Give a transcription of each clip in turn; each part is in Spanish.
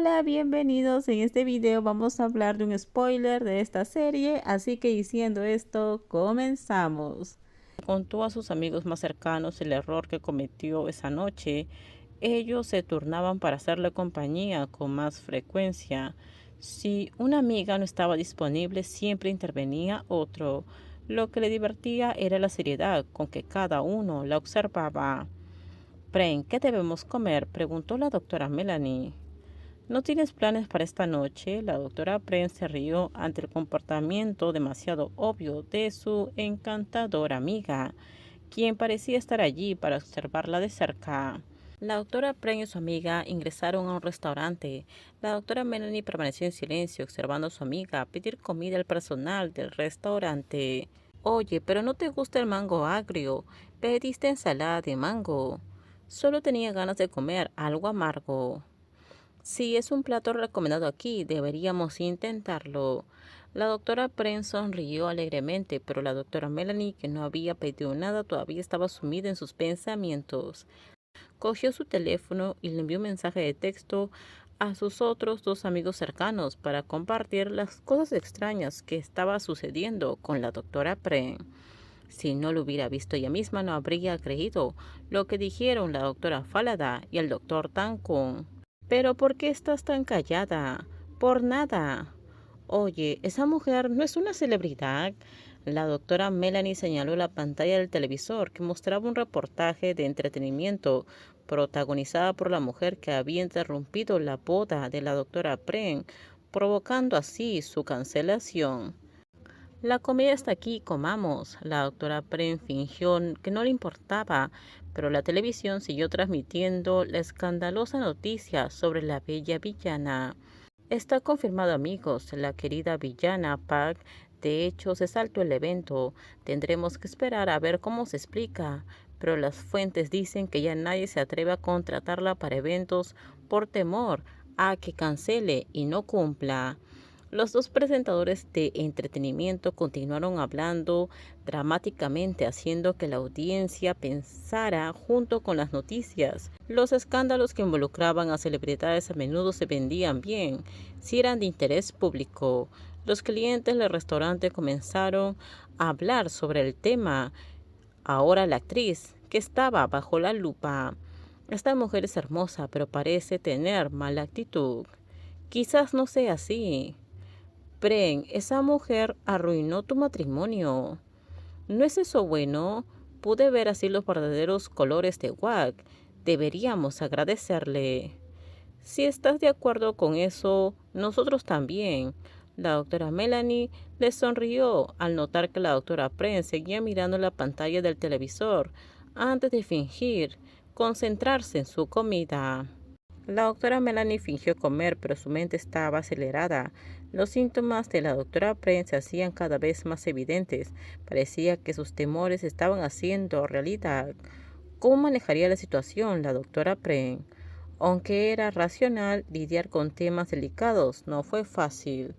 Hola, bienvenidos. En este video vamos a hablar de un spoiler de esta serie, así que diciendo esto, comenzamos. Contó a sus amigos más cercanos el error que cometió esa noche. Ellos se turnaban para hacerle compañía con más frecuencia. Si una amiga no estaba disponible, siempre intervenía otro. Lo que le divertía era la seriedad con que cada uno la observaba. Pren, ¿qué debemos comer?, preguntó la doctora Melanie. ¿No tienes planes para esta noche? La doctora Pren se rió ante el comportamiento demasiado obvio de su encantadora amiga, quien parecía estar allí para observarla de cerca. La doctora Pren y su amiga ingresaron a un restaurante. La doctora Melanie permaneció en silencio, observando a su amiga pedir comida al personal del restaurante. Oye, pero ¿no te gusta el mango agrio? Pediste ensalada de mango. Solo tenía ganas de comer algo amargo. Si es un plato recomendado aquí, deberíamos intentarlo. La doctora Pren sonrió alegremente, pero la doctora Melanie, que no había pedido nada, todavía estaba sumida en sus pensamientos. Cogió su teléfono y le envió un mensaje de texto a sus otros dos amigos cercanos para compartir las cosas extrañas que estaba sucediendo con la doctora Pren. Si no lo hubiera visto ella misma, no habría creído lo que dijeron la doctora Falada y el doctor Tancón. ¿Pero por qué estás tan callada? Por nada. Oye, esa mujer no es una celebridad. La doctora Melanie señaló la pantalla del televisor que mostraba un reportaje de entretenimiento protagonizada por la mujer que había interrumpido la boda de la doctora Pren, provocando así su cancelación. La comida está aquí, comamos. La doctora Pren fingió que no le importaba, pero la televisión siguió transmitiendo la escandalosa noticia sobre la bella villana. Está confirmado, amigos, la querida villana Park de hecho se saltó el evento. Tendremos que esperar a ver cómo se explica, pero las fuentes dicen que ya nadie se atreve a contratarla para eventos por temor a que cancele y no cumpla. Los dos presentadores de entretenimiento continuaron hablando dramáticamente, haciendo que la audiencia pensara junto con las noticias. Los escándalos que involucraban a celebridades a menudo se vendían bien, si eran de interés público. Los clientes del restaurante comenzaron a hablar sobre el tema. Ahora la actriz, que estaba bajo la lupa. Esta mujer es hermosa, pero parece tener mala actitud. Quizás no sea así. Pren, esa mujer arruinó tu matrimonio. ¿No es eso bueno? Pude ver así los verdaderos colores de Wack. Deberíamos agradecerle. Si estás de acuerdo con eso, nosotros también. La doctora Melanie le sonrió al notar que la doctora Pren seguía mirando la pantalla del televisor antes de fingir concentrarse en su comida. La doctora Melanie fingió comer, pero su mente estaba acelerada. Los síntomas de la doctora Pren se hacían cada vez más evidentes. Parecía que sus temores estaban haciendo realidad. ¿Cómo manejaría la situación la doctora Pren? Aunque era racional, lidiar con temas delicados no fue fácil.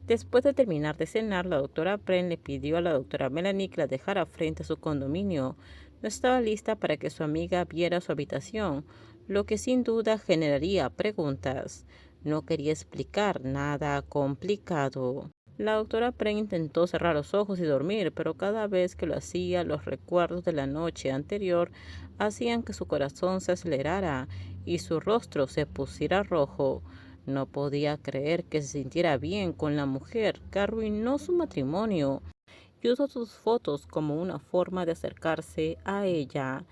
Después de terminar de cenar, la doctora Pren le pidió a la doctora Melanie que la dejara frente a su condominio. No estaba lista para que su amiga viera su habitación, lo que sin duda generaría preguntas. No quería explicar nada complicado. La doctora Pren intentó cerrar los ojos y dormir, pero cada vez que lo hacía, los recuerdos de la noche anterior hacían que su corazón se acelerara y su rostro se pusiera rojo. No podía creer que se sintiera bien con la mujer que arruinó su matrimonio y usó sus fotos como una forma de acercarse a ella.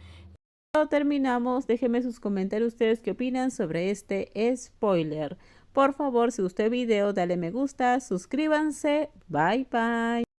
Cuando terminamos, déjenme sus comentarios ustedes qué opinan sobre este spoiler. Por favor, si gustó el video, dale me gusta, suscríbanse. Bye bye.